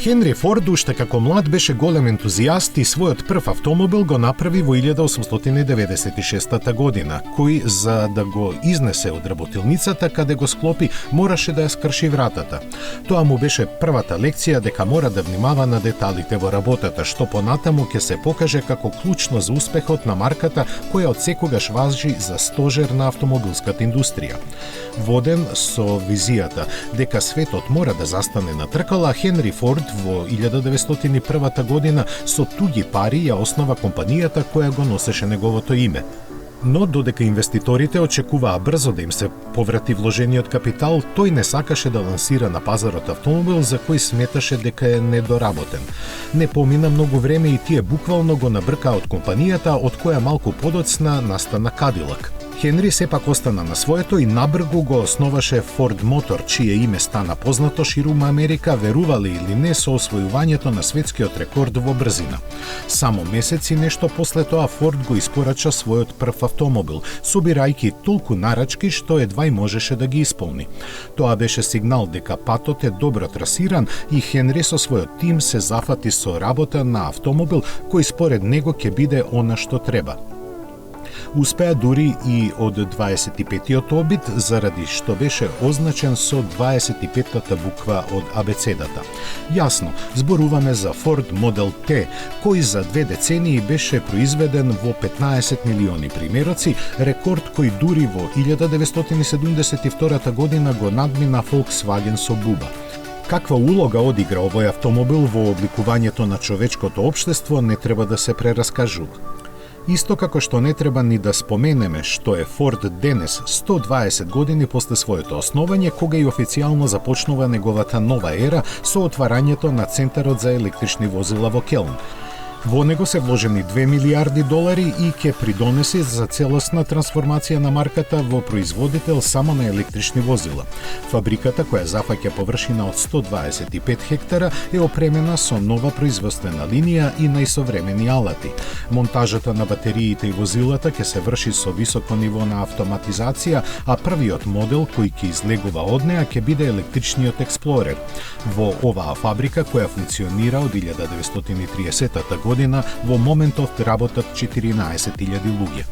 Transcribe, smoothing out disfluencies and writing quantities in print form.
Хенри Форд уште како млад беше голем ентузијаст и својот прв автомобил го направи во 1896 година, кој за да го изнесе од работилницата каде го склопи, мораше да ја скрши вратата. Тоа му беше првата лекција дека мора да внимава на деталите во работата, што понатаму ќе се покаже како клучно за успехот на марката која од секогаш важи за стожер на автомобилската индустрија. Воден со визијата дека светот мора да застане на тркала, Хенри Форд во 1901 година со туѓи пари ја основа компанијата која го носеше неговото име. Но додека инвеститорите очекуваа брзо да им се поврати вложениот капитал, тој не сакаше да лансира на пазарот автомобил за кој сметаше дека е недоработен. Не помина многу време и тие буквално го набркаа од компанијата, од која малку подоцна настана Кадилак. Хенри сепак остана на своето и набргу го основаше Ford Motor, чие име стана познато ширум Америка, верували или не, со освојувањето на светскиот рекорд во брзина. Само месеци нешто после тоа Ford го испорача својот прв автомобил, собирајќи толку нарачки што едва и можеше да ги исполни. Тоа беше сигнал дека патот е добро трасиран и Хенри со својот тим се зафати со работа на автомобил кој според него ќе биде она што треба. Успеа дури и од 25-тиот обид, заради што беше означен со 25-та буква од абецедата. Јасно, зборуваме за Ford Model T, кој за 2 децении беше произведен во 15 милиони примероци, рекорд кој дури во 1972 година го надмина Volkswagen со буба. Каква улога одигра овој автомобил во обликувањето на човечкото општество не треба да се прераскажува. Исто како што не треба ни да споменеме што е Форд денес, 120 години после своето основање, кога и официјално започнува неговата нова ера со отварањето на Центарот за електрични возила во Келн. Во него се вложени $2 милиарди и ќе придонеси за целосна трансформација на марката во производител само на електрични возила. Фабриката, која зафаќа површина од 125 хектара, е опремена со нова производствена линија и најсовремени алати. Монтажата на батериите и возилата ќе се врши со високо ниво на автоматизација, а првиот модел кој ќе излегува од неа ќе биде електричниот Експлорер. Во оваа фабрика, која функционира од 1930 година, во моментов работат 14.000 луѓе.